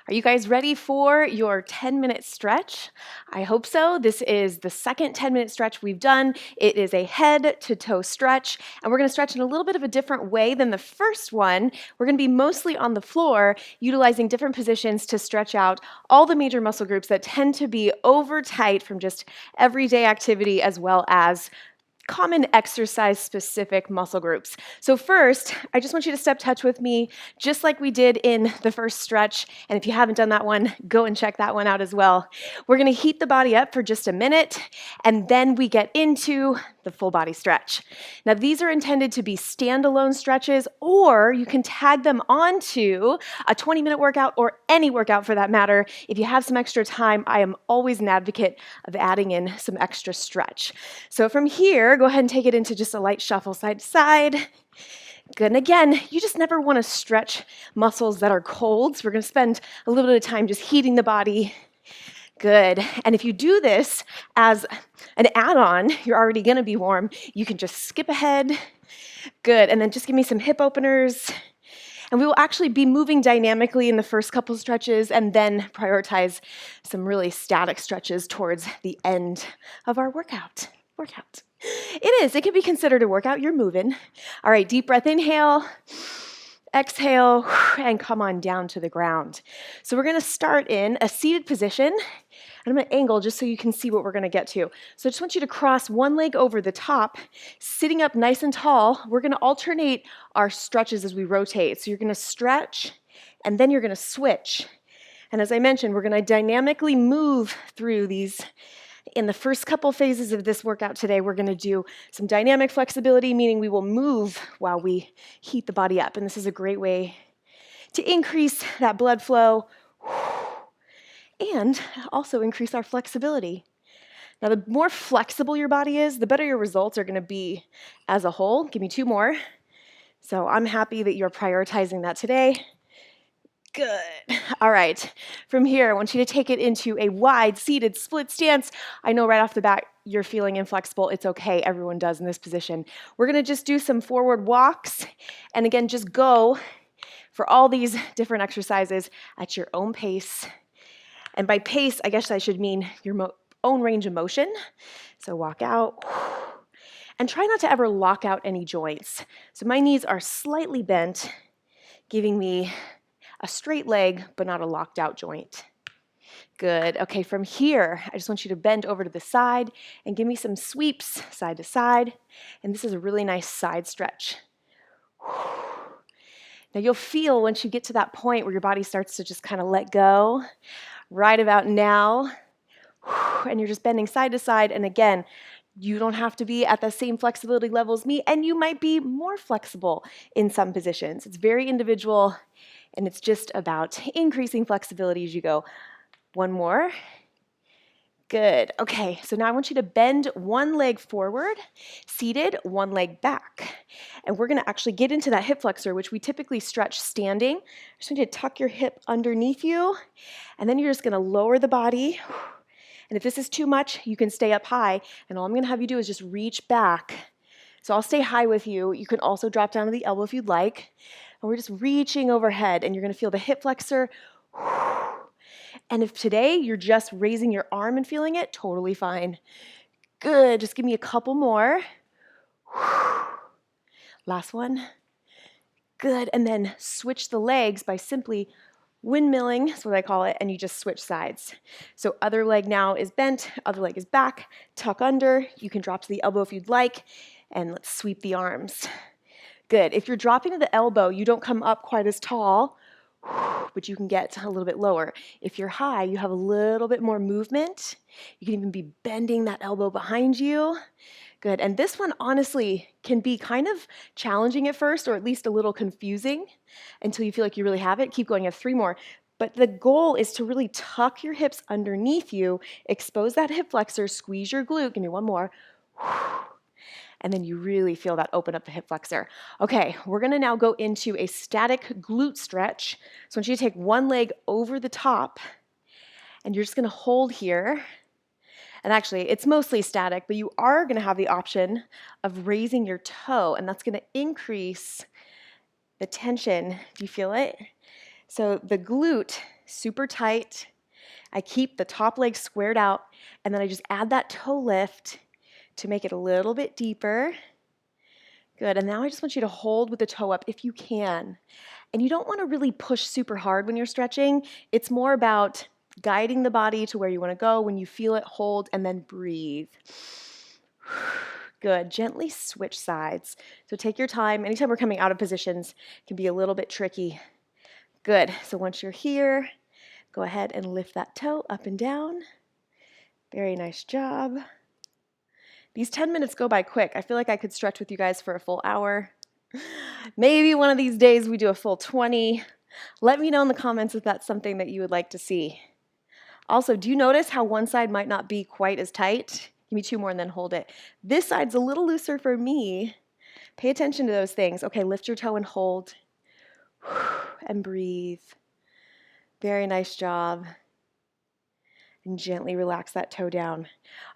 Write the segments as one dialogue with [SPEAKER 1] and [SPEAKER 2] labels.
[SPEAKER 1] Are you guys ready for your 10-minute stretch? I hope so. This is the second 10-minute stretch we've done. It is a head to toe stretch, and we're going to stretch in a little bit of a different way than the first one. We're going to be mostly on the floor, utilizing different positions to stretch out all the major muscle groups that tend to be over tight from just everyday activity as well as common exercise-specific muscle groups. So first, I just want you to step touch with me, just like we did in the first stretch. And if you haven't done that one, go and check that one out as well. We're going to heat the body up for just a minute, and then we get into the full body stretch. Now, these are intended to be standalone stretches, or you can tag them onto a 20-minute workout or any workout for that matter. If you have some extra time, I am always an advocate of adding in some extra stretch. So from here, go ahead and take it into just a light shuffle side to side. Good, and again, you just never want to stretch muscles that are cold, so we're going to spend a little bit of time just heating the body. Good, and if you do this as an add-on, you're already going to be warm, you can just skip ahead. Good, and then just give me some hip openers. And we will actually be moving dynamically in the first couple stretches and then prioritize some really static stretches towards the end of our workout. It can be considered a workout. You're moving. All right, deep breath, inhale, exhale, and come on down to the ground. So we're going to start in a seated position. And I'm going to angle just so you can see what we're going to get to. So I just want you to cross one leg over the top, sitting up nice and tall. We're going to alternate our stretches as we rotate. So you're going to stretch, and then you're going to switch. And as I mentioned, we're going to dynamically move through these. In the first couple phases of this workout today, we're going to do some dynamic flexibility, meaning we will move while we heat the body up. And this is a great way to increase that blood flow and also increase our flexibility. Now, the more flexible your body is, the better your results are going to be as a whole. Give me two more. So I'm happy that you're prioritizing that today. Good. All right. From here, I want you to take it into a wide seated split stance. I know right off the bat you're feeling inflexible. It's okay. Everyone does in this position. We're going to just do some forward walks. And again, just go for all these different exercises at your own pace. And by pace, I guess I should mean your own range of motion. So walk out. And try not to ever lock out any joints. So my knees are slightly bent, giving me a straight leg, but not a locked out joint. Good. Okay, from here, I just want you to bend over to the side and give me some sweeps side to side. And this is a really nice side stretch. Now you'll feel once you get to that point where your body starts to just kind of let go, right about now, and you're just bending side to side. And again, you don't have to be at the same flexibility level as me, and you might be more flexible in some positions. It's very individual. And it's just about increasing flexibility as you go. One more. Good. Okay, so now I want you to bend one leg forward, seated, one leg back. And we're going to actually get into that hip flexor, which we typically stretch standing. Just want you to tuck your hip underneath you, and then you're just going to lower the body. And if this is too much, you can stay up high. And all I'm going to have you do is just reach back. So I'll stay high with you. You can also drop down to the elbow if you'd like. And we're just reaching overhead, and you're going to feel the hip flexor. And if today you're just raising your arm and feeling it, totally fine. Good. Just give me a couple more. Last one. Good. And then switch the legs by simply windmilling, that's what I call it, and you just switch sides. So other leg now is bent, other leg is back, tuck under. You can drop to the elbow if you'd like, and let's sweep the arms. Good. If you're dropping to the elbow, you don't come up quite as tall, but you can get a little bit lower. If you're high, you have a little bit more movement. You can even be bending that elbow behind you. Good. And this one, honestly, can be kind of challenging at first, or at least a little confusing until you feel like you really have it. Keep going. You have three more. But the goal is to really tuck your hips underneath you, expose that hip flexor, squeeze your glute. Give me one more. And then you really feel that open up the hip flexor. Okay, we're gonna now go into a static glute stretch. So I want you to take one leg over the top, and you're just gonna hold here. And actually, it's mostly static, but you are gonna have the option of raising your toe, and that's gonna increase the tension. Do you feel it? So the glute super tight. I keep the top leg squared out, and then I just add that toe lift to make it a little bit deeper. Good, and now I just want you to hold with the toe up if you can. And you don't want to really push super hard when you're stretching. It's more about guiding the body to where you want to go. When you feel it, hold, and then breathe. Good, gently switch sides. So take your time. Anytime we're coming out of positions, it can be a little bit tricky. Good, so once you're here, go ahead and lift that toe up and down. Very nice job. These 10 minutes go by quick. I feel like I could stretch with you guys for a full hour. Maybe one of these days we do a full 20. Let me know in the comments if that's something that you would like to see. Also, do you notice how one side might not be quite as tight? Give me 2 more and then hold it. This side's a little looser for me. Pay attention to those things. Okay, lift your toe and hold. And breathe. Very nice job. And gently relax that toe down.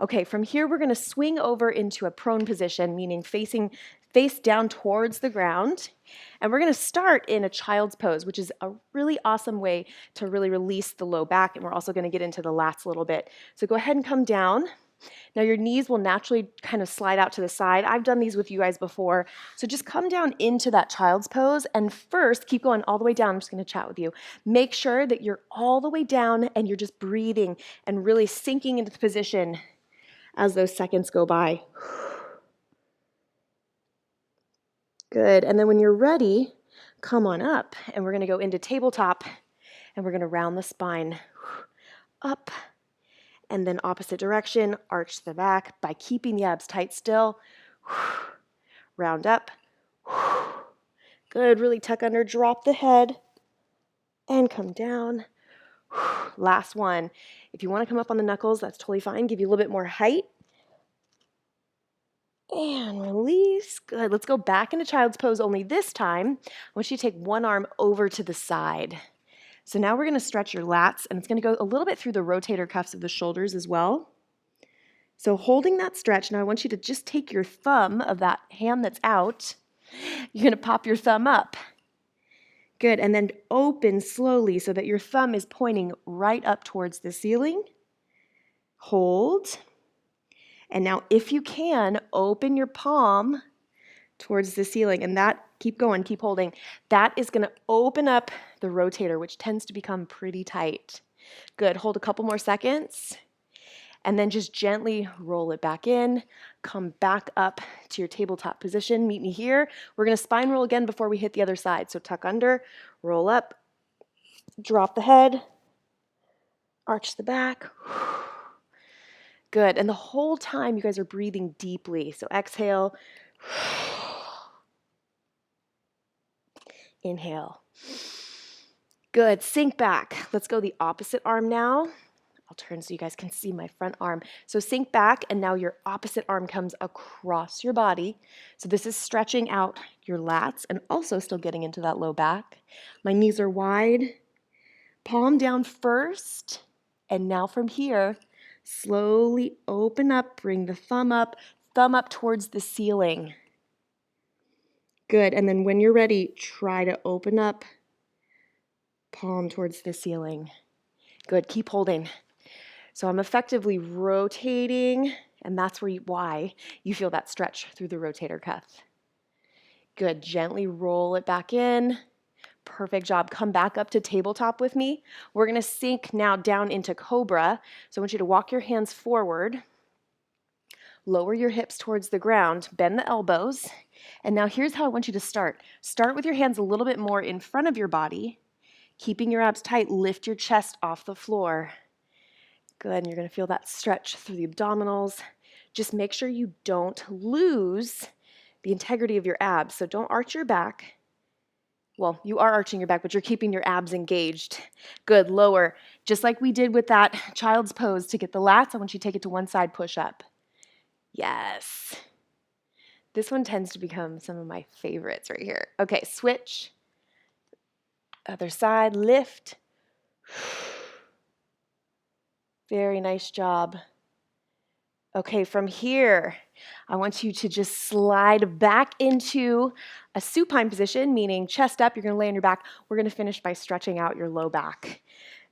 [SPEAKER 1] Okay, from here we're going to swing over into a prone position, meaning face down towards the ground. And we're going to start in a child's pose, which is a really awesome way to really release the low back. And we're also going to get into the lats a little bit. So go ahead and come down. Now your knees will naturally kind of slide out to the side. I've done these with you guys before. So just come down into that child's pose, and first keep going all the way down. I'm just going to chat with you. Make sure that you're all the way down and you're just breathing and really sinking into the position as those seconds go by. Good. And then when you're ready, come on up, and we're going to go into tabletop, and we're going to round the spine up. And then opposite direction, arch the back by keeping the abs tight still. Round up. Good, really tuck under, drop the head, and come down. Last one. If you want to come up on the knuckles, that's totally fine. Give you a little bit more height. And release. Good, let's go back into child's pose, only this time I want you to take one arm over to the side. So now we're going to stretch your lats, and it's going to go a little bit through the rotator cuffs of the shoulders as well. So holding that stretch, now I want you to just take your thumb of that hand that's out. You're going to pop your thumb up. Good, and then open slowly so that your thumb is pointing right up towards the ceiling. Hold. And now if you can, open your palm towards the ceiling, and that, keep going, keep holding. That is going to open up the rotator, which tends to become pretty tight. Good, hold a couple more seconds, and then just gently roll it back in. Come back up to your tabletop position. Meet me here. We're going to spine roll again before we hit the other side. So tuck under, roll up, drop the head, arch the back. Good, and the whole time you guys are breathing deeply. So exhale. Inhale. Good, sink back. Let's go the opposite arm now. I'll turn so you guys can see my front arm. So sink back, and now your opposite arm comes across your body. So this is stretching out your lats and also still getting into that low back. My knees are wide. Palm down first, and now from here, slowly open up, bring the thumb up towards the ceiling. Good, and then when you're ready, try to open up, palm towards the ceiling. Good, keep holding. So I'm effectively rotating, and that's why you feel that stretch through the rotator cuff. Good, gently roll it back in. Perfect job. Come back up to tabletop with me. We're going to sink now down into Cobra. So I want you to walk your hands forward, lower your hips towards the ground, bend the elbows, and now here's how I want you to start. Start with your hands a little bit more in front of your body, keeping your abs tight. Lift your chest off the floor. Good, and you're going to feel that stretch through the abdominals. Just make sure you don't lose the integrity of your abs. So don't arch your back. Well, you are arching your back, but you're keeping your abs engaged. Good, lower. Just like we did with that child's pose to get the lats, I want you to take it to one side, push up. Yes. This one tends to become some of my favorites right here. Okay, switch. Other side, lift. Very nice job. Okay, from here, I want you to just slide back into a supine position, meaning chest up, you're gonna lay on your back. We're gonna finish by stretching out your low back.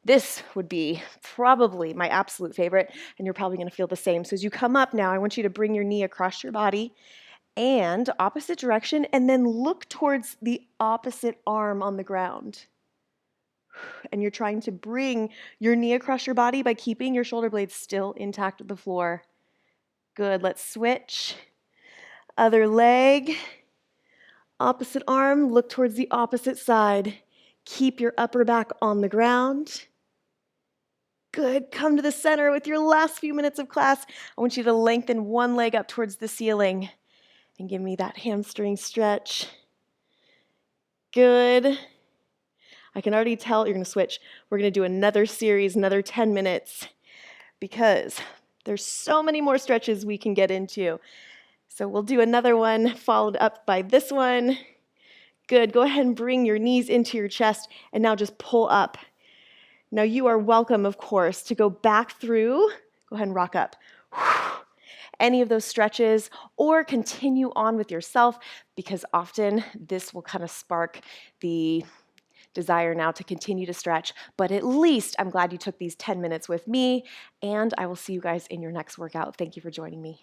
[SPEAKER 1] This would be probably my absolute favorite, and you're probably gonna feel the same. So as you come up now, I want you to bring your knee across your body and opposite direction, and then look towards the opposite arm on the ground. And you're trying to bring your knee across your body by keeping your shoulder blades still intact with the floor. Good, let's switch. Other leg, opposite arm, look towards the opposite side. Keep your upper back on the ground. Good, come to the center with your last few minutes of class. I want you to lengthen one leg up towards the ceiling and give me that hamstring stretch. Good. I can already tell you're gonna switch. We're gonna do another series, another 10 minutes, because there's so many more stretches we can get into. So we'll do another one followed up by this one. Good, go ahead and bring your knees into your chest and now just pull up. Now you are welcome, of course, to go back through, go ahead and rock up. Any of those stretches, or continue on with yourself, because often this will kind of spark the desire now to continue to stretch. But at least I'm glad you took these 10 minutes with me, and I will see you guys in your next workout. Thank you for joining me.